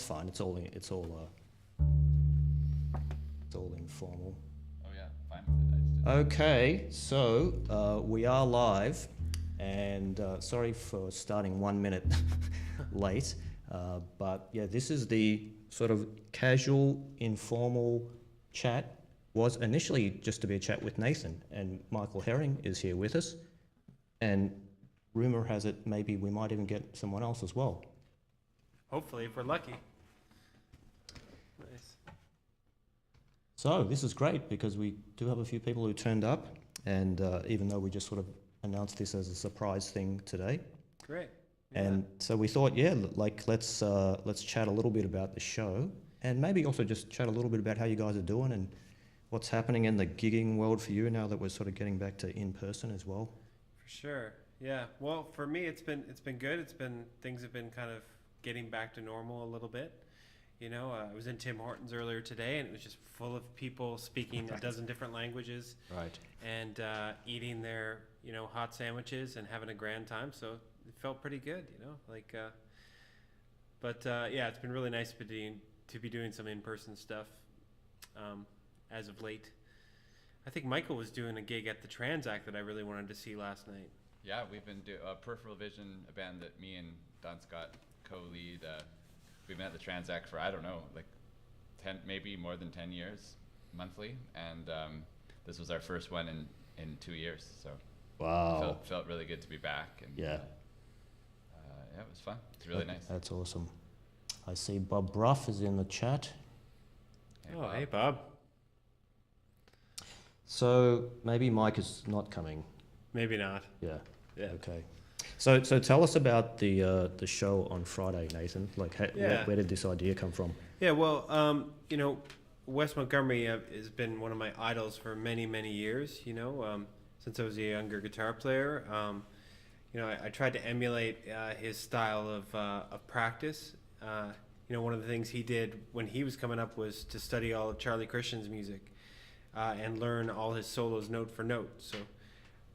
fine. It's all informal. Oh yeah, fine with it. Okay, so we are live, and sorry for starting 1 minute late, but yeah, this is the sort of casual, informal chat. Was initially just to be a chat with Nathan, and Michael Herring is here with us, and rumor has it maybe we might even get someone else as well. Hopefully, if we're lucky. Nice. So this is great because we do have a few people who turned up, and even though we just sort of announced this as a surprise thing today. Great. Yeah. And so we thought, yeah, like let's chat a little bit about the show, and maybe also just chat a little bit about how you guys are doing and what's happening in the gigging world for you now that we're sort of getting back to in person as well. For sure. Yeah. Well, for me, it's been good. Things have been kind of getting back to normal a little bit. You know, I was in Tim Hortons earlier today, and it was just full of people speaking a dozen different languages, Right. and eating their hot sandwiches and having a grand time. So it felt pretty good. Yeah, it's been really nice to be doing some in-person stuff. As of late, I think Michael was doing a gig at the Transact that I really wanted to see last night. Yeah, we've been doing Peripheral Vision, a band that me and Don Scott co-lead. We've been at the Transact for, I don't know, like 10, maybe more than 10 years, monthly. And this was our first one in 2 years. So Wow. felt really good to be back. And Yeah. yeah, it was fun. It's really nice. That's awesome. I see Bob Bruff is in the chat. Hey Bob. So maybe Mike is not coming. Maybe not. Yeah. Yeah. Okay. So tell us about the show on Friday, Nathan. Like, where did this idea come from? Yeah, well, Wes Montgomery has been one of my idols for many, many years, since I was a younger guitar player. I tried to emulate his style of practice. One of the things he did when he was coming up was to study all of Charlie Christian's music and learn all his solos note for note. So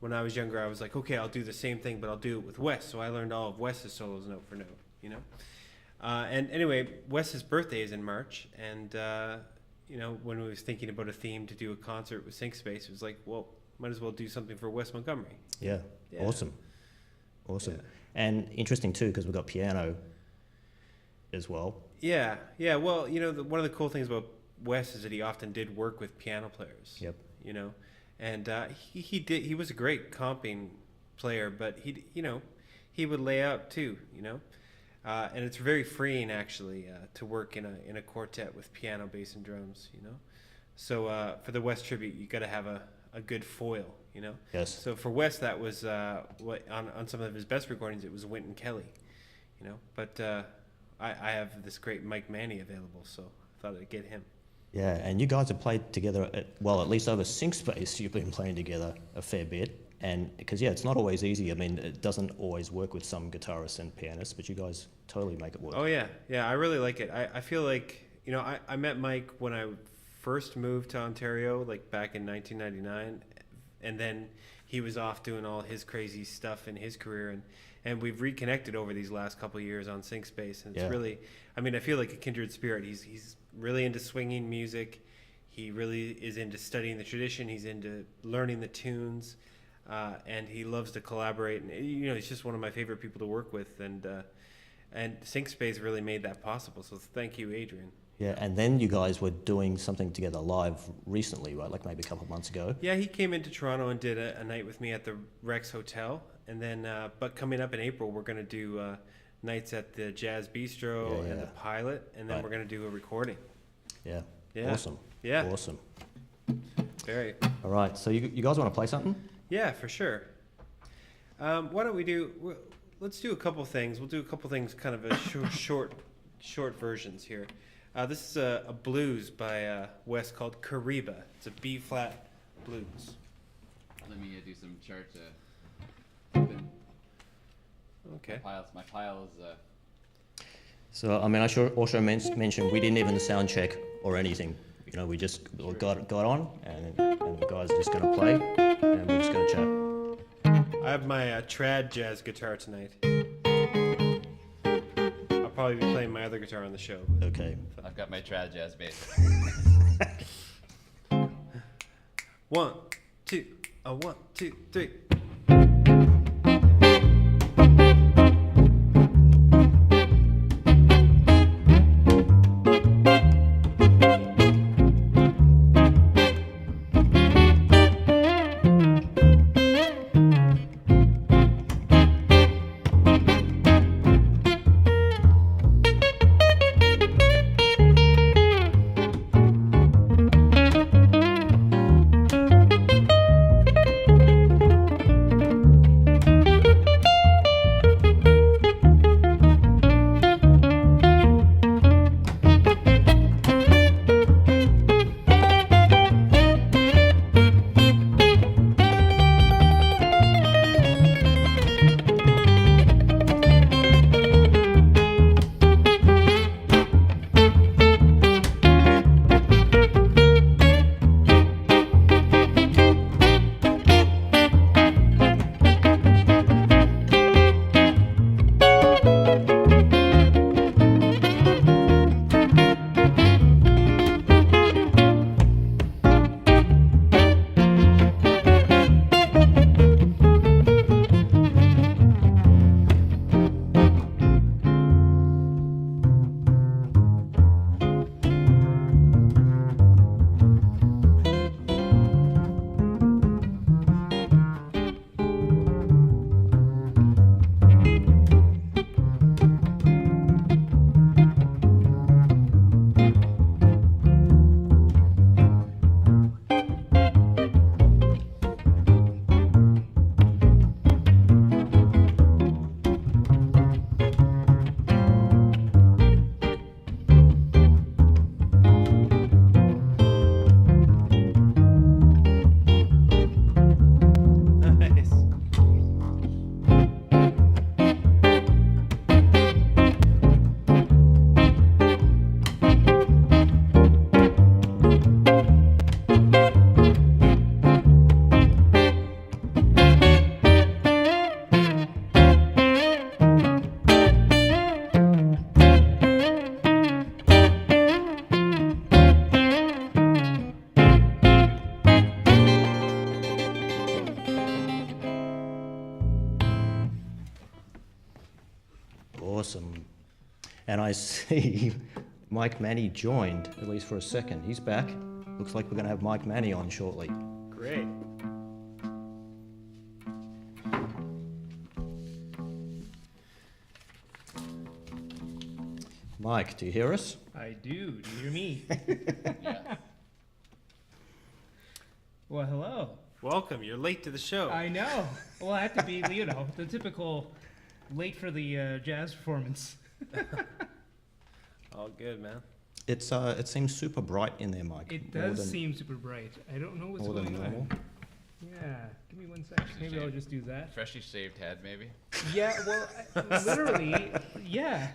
when I was younger, I was like, okay, I'll do the same thing, but I'll do it with Wes. So I learned all of Wes's solos note for note, And anyway, Wes's birthday is in March, and when we was thinking about a theme to do a concert with Sync Space, it was like, well, might as well do something for Wes Montgomery. Yeah. Awesome. Yeah. And interesting too, because we've got piano as well. Yeah. Well, one of the cool things about Wes is that he often did work with piano players. Yep. And he was a great comping player, but he would lay out too, and it's very freeing actually to work in a quartet with piano, bass, and drums, So for the Wes tribute, you got to have a good foil, Yes. So for Wes, that was what on some of his best recordings, it was Wynton Kelly, But I have this great Mike Manny available, so I thought I'd get him. Yeah, and you guys have played together, at least over Sync Space, you've been playing together a fair bit. And because, it's not always easy. I mean, it doesn't always work with some guitarists and pianists, but you guys totally make it work. Oh, yeah. Yeah, I really like it. I feel like, I met Mike when I first moved to Ontario, like back in 1999. And then he was off doing all his crazy stuff in his career. And we've reconnected over these last couple of years on Sync Space. And it's really, I feel like a kindred spirit. He's really into swinging music. He really is into studying the tradition. He's into learning the tunes. And he loves to collaborate. And, he's just one of my favorite people to work with. And Sync Space really made that possible. So thank you, Adrian. Yeah, and then you guys were doing something together live recently, right? Like maybe a couple of months ago. Yeah, he came into Toronto and did a night with me at the Rex Hotel. And then, but coming up in April, we're going to do nights at the Jazz Bistro and the Pilot. And then we're going to do a recording. Yeah. Awesome. Yeah. Awesome. Very. All right, so you guys want to play something? Yeah, for sure. Why don't we let's do a couple things. We'll do a couple things, kind of a short versions here. This is a blues by Wes called Kariba. It's a B-flat blues. Let me do some charts. Okay. My piles. So, I should also mention we didn't even sound check or anything. We just got on, and the guys are just going to play, and we're just going to chat. I have my trad jazz guitar tonight. I'll probably be playing my other guitar on the show. Okay. I've got my trad jazz bass. 1, 2, 1, 2, 3. Awesome. And I see Mike Manny joined, at least for a second. He's back. Looks like we're going to have Mike Manny on shortly. Great. Mike, do you hear us? I do. Do you hear me? Yeah. Well, hello. Welcome. You're late to the show. I know. Well, I have to be, you know, the typical late for the jazz performance. All good, man. It's it seems super bright in there, Mike. It More does than- seem super bright. I don't know what's more than going normal. on. Yeah. Give me 1 second. Maybe I'll just do that. Freshly shaved head, maybe. Yeah. Well, literally. Yeah.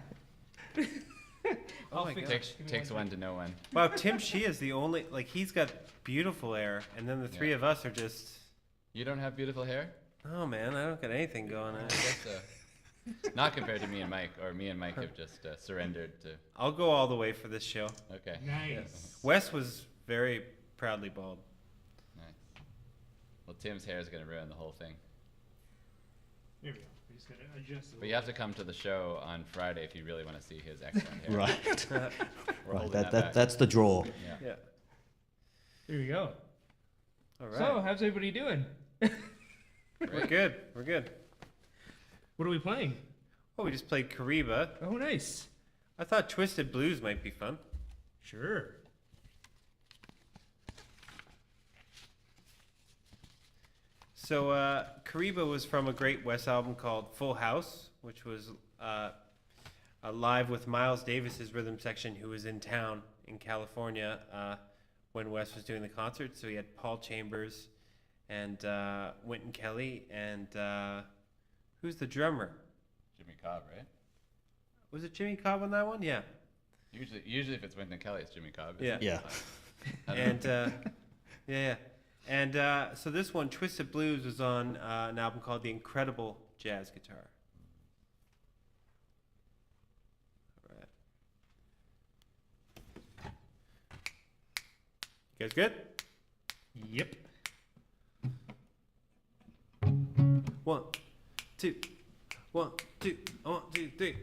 Oh my fix God. it. Takes Give me takes 1 one to know one. Wow, Tim Shea is the only, like, he's got beautiful hair, and then the three Yeah. of us are just, You don't have beautiful hair? oh man, I don't got anything going on. I guess not compared to me and Mike, or me and Mike have just surrendered to. I'll go all the way for this show. Okay. Nice. Wes was very proudly bald. Nice. Well, Tim's hair is going to ruin the whole thing. There we go. We just gotta adjust it. But you have to come to the show on Friday if you really want to see his excellent hair. Right. We're Right. holding That, that back. that's the draw. Yeah. Yeah. There we go. All right. So, how's everybody doing? We're good. We're good. What are we playing? Well, we just played Kariba. Oh, nice. I thought Twisted Blues might be fun. Sure. So, Kariba was from a great Wes album called Full House, which was live with Miles Davis's rhythm section, who was in town in California when Wes was doing the concert. So he had Paul Chambers and Wynton Kelly and who's the drummer? Jimmy Cobb, right? Was it Jimmy Cobb on that one? Yeah. Usually if it's Wynton Kelly, it's Jimmy Cobb. Yeah. Yeah. And yeah. And so this one, Twisted Blues, was on an album called The Incredible Jazz Guitar. You guys good? Yep. 1, 2, 1, 2, 1, 2, 3.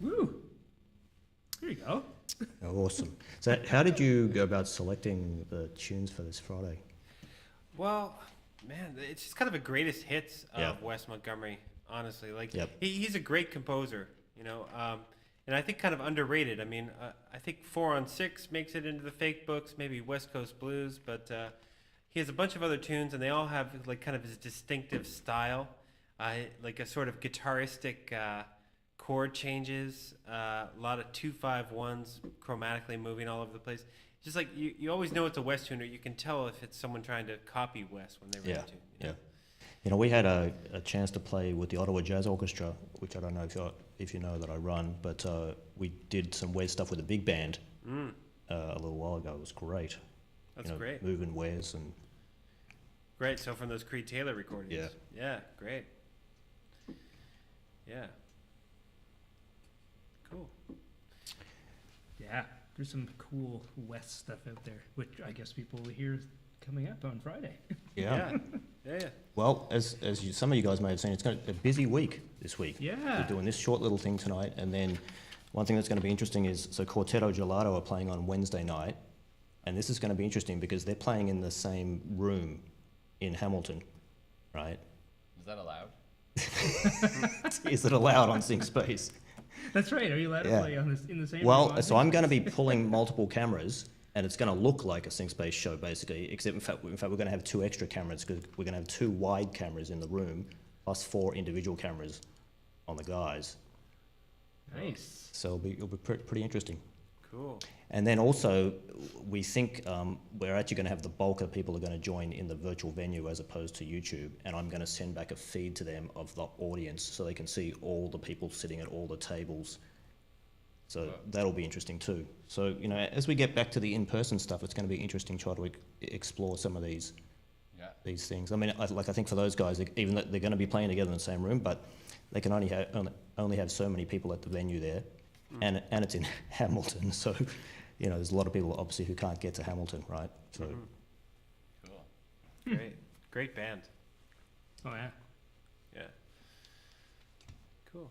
Woo. There you go. Oh, awesome. So how did you go about selecting the tunes for this Friday? Well, man, it's just kind of a greatest hits of Yeah. Wes Montgomery, honestly. Like, Yep. he's a great composer, you know, and I think kind of underrated. I mean, I think 4 on 6 makes it into the fake books, maybe West Coast Blues, but he has a bunch of other tunes, and they all have like kind of his distinctive style, like a sort of guitaristic chord changes, a lot of 2-5-1s chromatically moving all over the place. Just like you always know it's a West tune, or you can tell if it's someone trying to copy West when they write a tune. You know? Yeah. You know, we had a chance to play with the Ottawa Jazz Orchestra, which I don't know if you know that I run, but we did some Wes stuff with a big band a little while ago. It was great. That's great. Moving Wes and Great. So from those Creed Taylor recordings. Yeah. Yeah. Great. Yeah. Cool. Yeah, there's some cool West stuff out there, which I guess people will hear coming up on Friday. Yeah. Yeah. Well, as some of you guys may have seen, it's going to be a busy week this week. Yeah. We're doing this short little thing tonight, and then one thing that's going to be interesting is, so Quartetto Gelato are playing on Wednesday night, and this is going to be interesting because they're playing in the same room in Hamilton, right? Is that allowed? Is it allowed on Sync Space? That's right. Are you allowed to Yeah. play on this, in the same room Well, on so I'm going to be pulling multiple cameras, and it's going to look like a Sync Space show, basically, except in fact we're going to have 2 extra cameras, because we're going to have 2 wide cameras in the room, plus 4 individual cameras on the guys. Nice. So it'll be pretty interesting. Cool. And then also, we think we're actually going to have the bulk of people are going to join in the virtual venue as opposed to YouTube. And I'm going to send back a feed to them of the audience so they can see all the people sitting at all the tables. So that'll be interesting too. So, you know, as we get back to the in-person stuff, it's going to be interesting to try to explore some of these things. I mean, I think for those guys, even though they're going to be playing together in the same room, but they can only have so many people at the venue there. And it's in Hamilton, so you know there's a lot of people obviously who can't get to Hamilton, right? So Cool. Great band. Oh yeah. Yeah. Cool.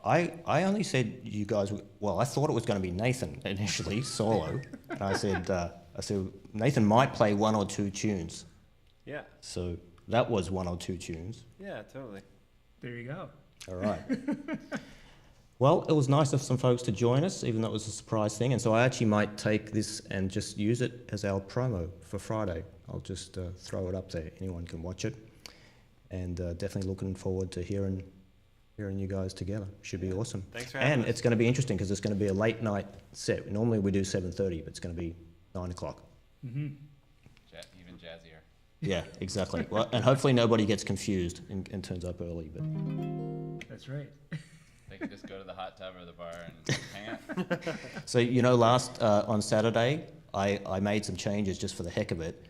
I only said you guys. Well, I thought it was going to be Nathan initially solo, and I said Nathan might play one or two tunes. Yeah. So that was one or two tunes. Yeah, totally. There you go. All right. Well, it was nice of some folks to join us, even though it was a surprise thing. And so I actually might take this and just use it as our promo for Friday. I'll just throw it up there. Anyone can watch it. And definitely looking forward to hearing you guys together. Should be awesome. Thanks for having us. And it's going to be interesting because it's going to be a late night set. Normally we do 7:30, but it's going to be 9 o'clock. Mm-hmm. Even jazzier. Yeah, exactly. Well, and hopefully nobody gets confused and turns up early. But That's right. They can just go to the hot tub or the bar and hang out. so last on Saturday, I made some changes just for the heck of it.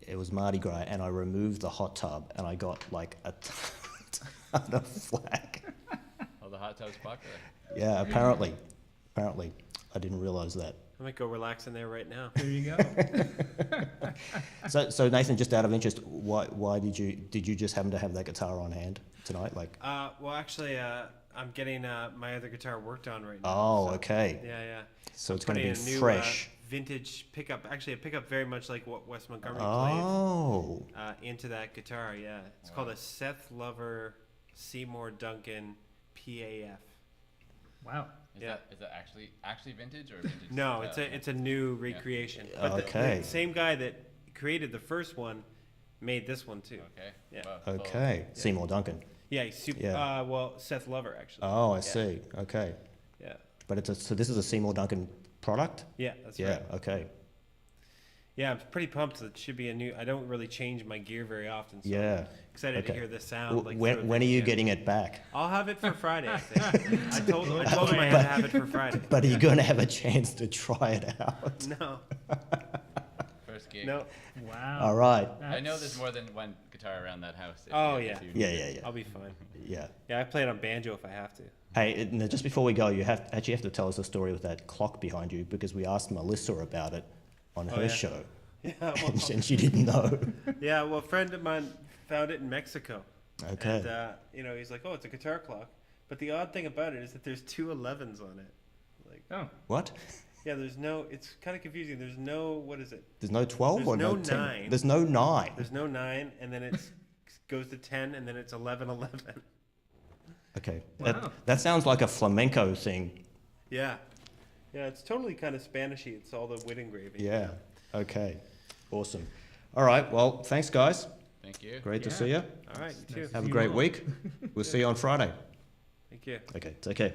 It was Mardi Gras, and I removed the hot tub, and I got like a ton of flack. Oh, the hot tub's popular. Yeah, apparently, I didn't realize that. I might go relax in there right now. There you go. So Nathan, just out of interest, why did you just happen to have that guitar on hand tonight? Like, Well, actually, I'm getting my other guitar worked on right now. oh, so, okay. Yeah. So it's going to Putting be a new, fresh. Vintage pickup. Actually, a pickup very much like what Wes Montgomery Oh, plays into that guitar. Yeah, it's called a Seth Lover Seymour Duncan PAF. Wow. Is that actually vintage or vintage? No, it's a new recreation. But Okay. the same guy that created the first one made this one too. Okay. Yeah. Wow. okay. Seymour Duncan. Yeah, he's super. Yeah. Well, Seth Lover actually. Oh, I Yeah. see. Okay. Yeah. But so this is a Seymour Duncan product? Yeah, that's Yeah, right. okay. Yeah, I'm pretty pumped. It should be a new. I don't really change my gear very often. So Yeah. I'm excited to Okay. hear the sound. When are you getting it back? I'll have it for Friday. I think. I told him I had to have it for Friday. But are you going to have a chance to try it out? No, First gig. no. Wow. All right. I know That's- there's more than one guitar around that house. Oh, if yeah. you Yeah, need yeah, it. yeah. I'll be fine. Yeah. Yeah, I play it on banjo if I have to. Hey, just before we go, you have to tell us a story with that clock behind you because we asked Melissa about it on her yeah. show, Yeah, well, and she didn't know. yeah. Well, a friend of mine found it in Mexico. Okay. And he's like, "Oh, it's a guitar clock." But the odd thing about it is that there's two 11s on it. Like, Oh. What? yeah, there's no. It's kind of confusing. There's no. What is it? There's no 12 There's or no no 10? 9. There's no 9. There's no 9, and then it goes to 10, and then it's 11, 11. Okay. Wow. That sounds like a flamenco thing. Yeah. Yeah, it's totally kind of Spanishy. It's all the wood engraving. Yeah. Okay. Awesome. All right. Well, thanks, guys. Thank you. Great to Yeah. see you. All right, you too. Nice. Have a See you great all. week. We'll see you on Friday. Thank you. Okay. Take care.